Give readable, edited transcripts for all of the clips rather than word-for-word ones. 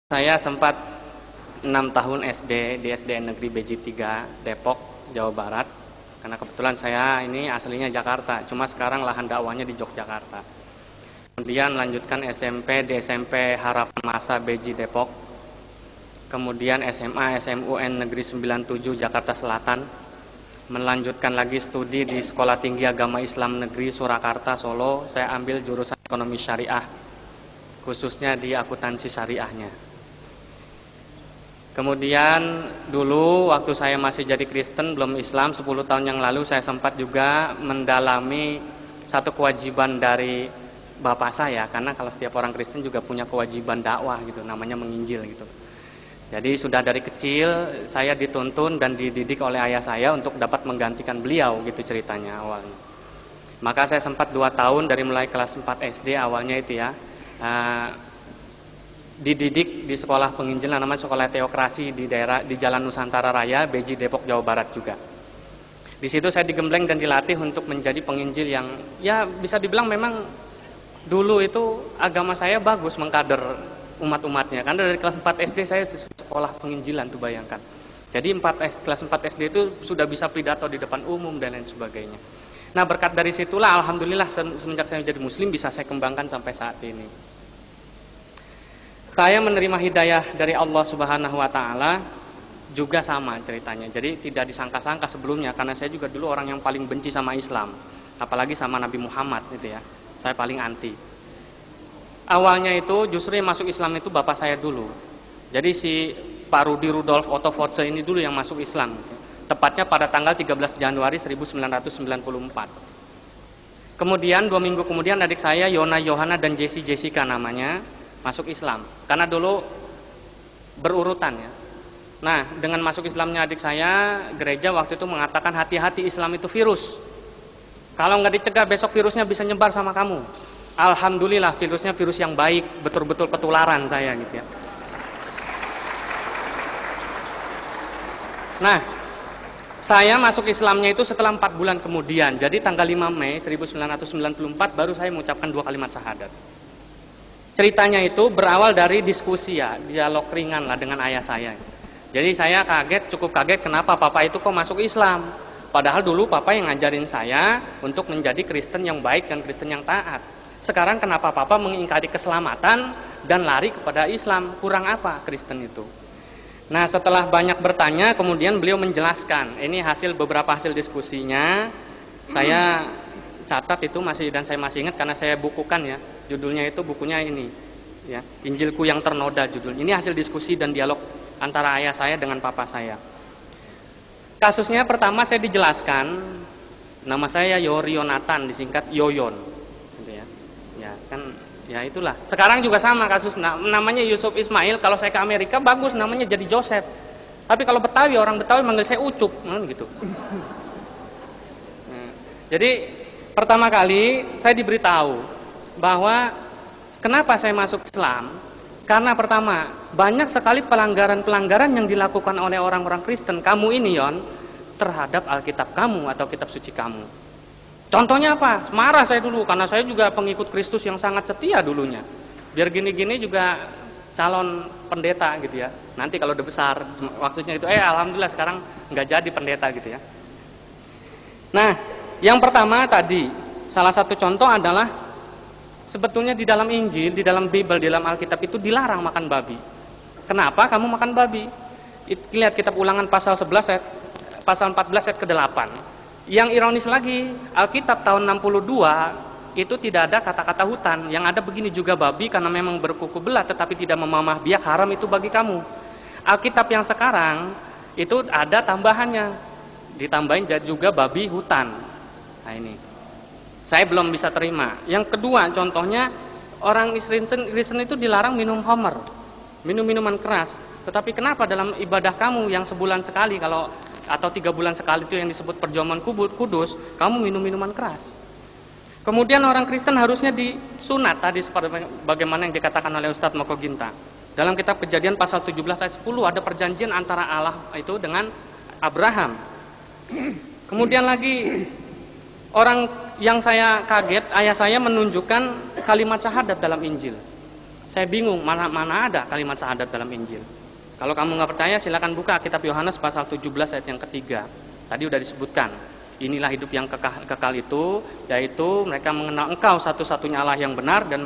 Saya sempat 6 tahun SD di SDN Negeri Beji 3, Depok, Jawa Barat. Karena kebetulan saya ini aslinya Jakarta, cuma sekarang lahan dakwahnya di Yogyakarta. Kemudian lanjutkan SMP di SMP Harapan Masa Beji Depok. Kemudian SMA SMUN Negeri 97 Jakarta Selatan. Melanjutkan lagi studi di Sekolah Tinggi Agama Islam Negeri Surakarta Solo. Saya ambil jurusan Ekonomi Syariah, khususnya di akuntansi syariahnya. Kemudian dulu waktu saya masih jadi Kristen, belum Islam, 10 tahun yang lalu saya sempat juga mendalami satu kewajiban dari bapak saya. Karena kalau setiap orang Kristen juga punya kewajiban dakwah gitu, namanya menginjil gitu. Jadi sudah dari kecil saya dituntun dan dididik oleh ayah saya untuk dapat menggantikan beliau gitu ceritanya awalnya. Maka saya sempat 2 tahun dari mulai kelas 4 SD awalnya itu ya, dididik di sekolah penginjilan namanya Sekolah Teokrasi di daerah di Jalan Nusantara Raya, Beji, Depok, Jawa Barat juga. Di situ saya digembleng dan dilatih untuk menjadi penginjil yang ya bisa dibilang memang dulu itu agama saya bagus mengkader umat-umatnya. Karena dari kelas 4 SD saya sekolah penginjilan tuh bayangkan. Jadi kelas 4 SD itu sudah bisa pidato di depan umum dan lain sebagainya. Nah berkat dari situlah alhamdulillah semenjak saya menjadi muslim bisa saya kembangkan sampai saat ini. Saya menerima hidayah dari Allah Subhanahu wa Ta'ala juga sama ceritanya. Jadi tidak disangka-sangka sebelumnya, karena saya juga dulu orang yang paling benci sama Islam, apalagi sama Nabi Muhammad gitu ya. Saya paling anti. Awalnya itu justru yang masuk Islam itu bapak saya dulu. Jadi si Pak Rudi Rudolf Otto Force ini dulu yang masuk Islam. Tepatnya pada tanggal 13 Januari 1994. Kemudian 2 minggu kemudian adik saya Yona Yohana dan Jessica namanya masuk Islam, karena dulu berurutan ya. Nah dengan masuk Islamnya adik saya, gereja waktu itu mengatakan hati-hati Islam itu virus, kalau nggak dicegah besok virusnya bisa nyebar sama kamu. Alhamdulillah virusnya virus yang baik, betul-betul ketularan saya gitu ya. Nah saya masuk Islamnya itu setelah 4 bulan kemudian, jadi tanggal 5 Mei 1994 baru saya mengucapkan 2 kalimat syahadat. Ceritanya itu berawal dari diskusi ya, dialog ringan lah dengan ayah saya. Jadi saya cukup kaget kenapa papa itu kok masuk Islam. Padahal dulu papa yang ngajarin saya untuk menjadi Kristen yang baik dan Kristen yang taat. Sekarang kenapa papa mengingkari keselamatan dan lari kepada Islam? Kurang apa Kristen itu? Nah setelah banyak bertanya kemudian beliau menjelaskan. Ini beberapa hasil diskusinya. Saya catat itu dan saya masih ingat karena saya bukukan ya. Judulnya itu bukunya ini ya, Injilku yang Ternoda judulnya. Ini hasil diskusi dan dialog antara ayah saya dengan papa saya. Kasusnya pertama saya dijelaskan, nama saya Yori Yonatan, disingkat Yoyon gitu ya. Ya kan ya itulah. Sekarang juga sama kasus namanya Yusuf Ismail, kalau saya ke Amerika bagus namanya jadi Joseph. Tapi kalau Betawi, orang Betawi manggil saya Ucup gitu. Nah, jadi pertama kali saya diberitahu bahwa kenapa saya masuk Islam, karena pertama banyak sekali pelanggaran-pelanggaran yang dilakukan oleh orang-orang Kristen kamu ini Yon terhadap Alkitab kamu atau kitab suci kamu. Contohnya apa? Marah saya dulu karena saya juga pengikut Kristus yang sangat setia dulunya. Biar gini-gini juga calon pendeta gitu ya. Nanti kalau udah besar maksudnya itu alhamdulillah sekarang nggak jadi pendeta gitu ya. Nah yang pertama tadi salah satu contoh adalah sebetulnya di dalam Injil, di dalam Bible, di dalam Alkitab itu dilarang makan babi. Kenapa kamu makan babi? Lihat kitab Ulangan pasal 11 pasal 14 ayat ke-8. Yang ironis lagi, Alkitab tahun 62 itu tidak ada kata-kata hutan. Yang ada begini juga babi karena memang berkuku belah tetapi tidak memamah biak, haram itu bagi kamu. Alkitab yang sekarang itu ada tambahannya. Ditambahin juga babi hutan. Nah ini saya belum bisa terima. Yang kedua contohnya orang Kristen itu dilarang minum homer, minum minuman keras. Tetapi kenapa dalam ibadah kamu yang sebulan sekali atau 3 bulan sekali itu yang disebut perjamuan kudus, kamu minum minuman keras. Kemudian orang Kristen harusnya disunat tadi seperti bagaimana yang dikatakan oleh Ustadz Moko Ginta. Dalam kitab Kejadian pasal 17 ayat 10 ada perjanjian antara Allah itu dengan Abraham. Kemudian lagi orang yang saya kaget, ayah saya menunjukkan kalimat syahadat dalam Injil. Saya bingung, mana ada kalimat syahadat dalam Injil. Kalau kamu nggak percaya, silakan buka kitab Yohanes pasal 17 ayat yang ketiga. Tadi udah disebutkan. Inilah hidup yang kekal itu, yaitu mereka mengenal Engkau satu-satunya Allah yang benar dan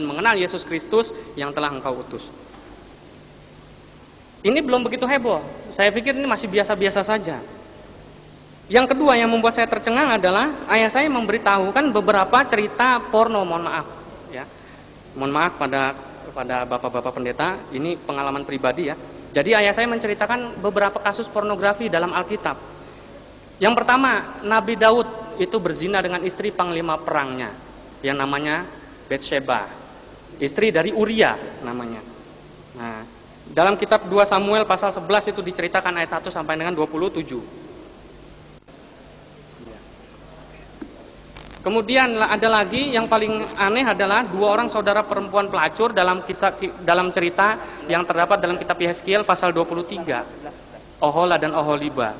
mengenal Yesus Kristus yang telah Engkau utus. Ini belum begitu heboh. Saya pikir ini masih biasa-biasa saja. Yang kedua yang membuat saya tercengang adalah ayah saya memberitahukan beberapa cerita porno, mohon maaf ya. Mohon maaf kepada bapak-bapak pendeta, ini pengalaman pribadi ya. Jadi ayah saya menceritakan beberapa kasus pornografi dalam Alkitab. Yang pertama, Nabi Daud itu berzina dengan istri panglima perangnya yang namanya Batsheba, istri dari Uria namanya. Nah, dalam kitab 2 Samuel pasal 11 itu diceritakan ayat 1 sampai dengan 27. Kemudian ada lagi yang paling aneh adalah 2 orang saudara perempuan pelacur dalam cerita yang terdapat dalam kitab Yeskiel pasal 23. Ohola dan Oholiba.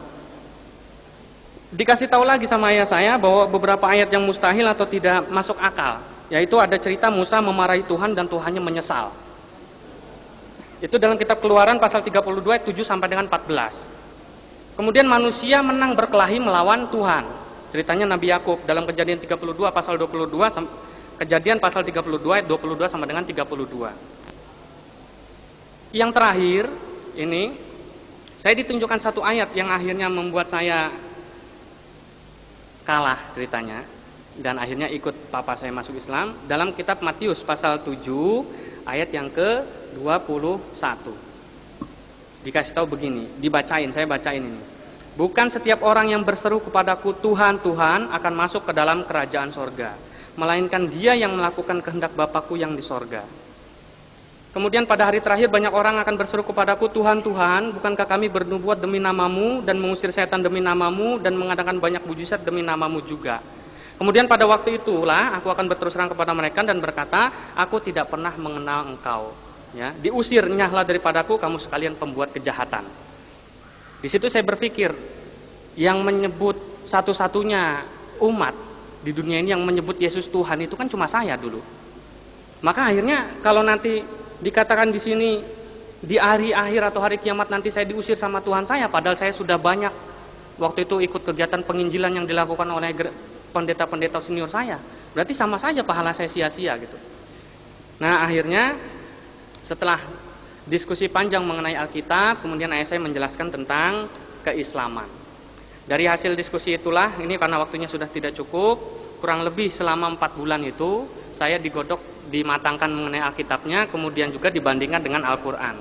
Dikasih tahu lagi sama ayah saya bahwa beberapa ayat yang mustahil atau tidak masuk akal, yaitu ada cerita Musa memarahi Tuhan dan Tuhannya menyesal. Itu dalam kitab Keluaran pasal 32 ayat 7 sampai dengan 14. Kemudian manusia menang berkelahi melawan Tuhan. Ceritanya Nabi Yakub dalam Kejadian 32 pasal 22, Kejadian pasal 32 ayat 22 sampai dengan 32. Yang terakhir ini saya ditunjukkan satu ayat yang akhirnya membuat saya kalah ceritanya dan akhirnya ikut papa saya masuk Islam dalam kitab Matius pasal 7 ayat yang ke-21. Dikasih tahu begini, saya bacain ini. Bukan setiap orang yang berseru kepadaku Tuhan, Tuhan akan masuk ke dalam kerajaan sorga, melainkan dia yang melakukan kehendak Bapakku yang di sorga. Kemudian pada hari terakhir banyak orang akan berseru kepadaku Tuhan, Tuhan, bukankah kami bernubuat demi namamu dan mengusir setan demi namamu dan mengadakan banyak mujizat demi namamu juga. Kemudian pada waktu itulah aku akan berterus terang kepada mereka dan berkata, aku tidak pernah mengenal engkau. Ya, diusir, nyahlah daripadaku kamu sekalian pembuat kejahatan. Di situ saya berpikir, yang menyebut satu-satunya umat di dunia ini yang menyebut Yesus Tuhan itu kan cuma saya dulu. Maka akhirnya kalau nanti dikatakan di sini di hari akhir atau hari kiamat nanti saya diusir sama Tuhan saya, padahal saya sudah banyak waktu itu ikut kegiatan penginjilan yang dilakukan oleh pendeta-pendeta senior saya, berarti sama saja pahala saya sia-sia gitu. Nah akhirnya setelah diskusi panjang mengenai Alkitab, kemudian ayah saya menjelaskan tentang keislaman. Dari hasil diskusi itulah, ini karena waktunya sudah tidak cukup, kurang lebih selama 4 bulan itu saya digodok, dimatangkan mengenai Alkitabnya, kemudian juga dibandingkan dengan Al-Quran.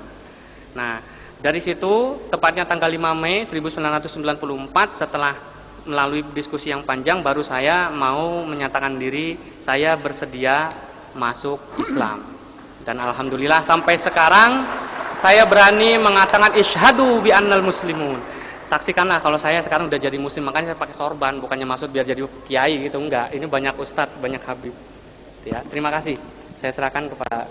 Nah, dari situ tepatnya tanggal 5 Mei 1994 setelah melalui diskusi yang panjang, baru saya mau menyatakan diri saya bersedia masuk Islam. Dan alhamdulillah sampai sekarang saya berani mengatakan isyhadu bi annal muslimun. Saksikanlah kalau saya sekarang udah jadi muslim, makanya saya pakai sorban, bukannya maksud biar jadi kiai gitu, enggak. Ini banyak ustadz, banyak habib. Ya, terima kasih. Saya serahkan kepada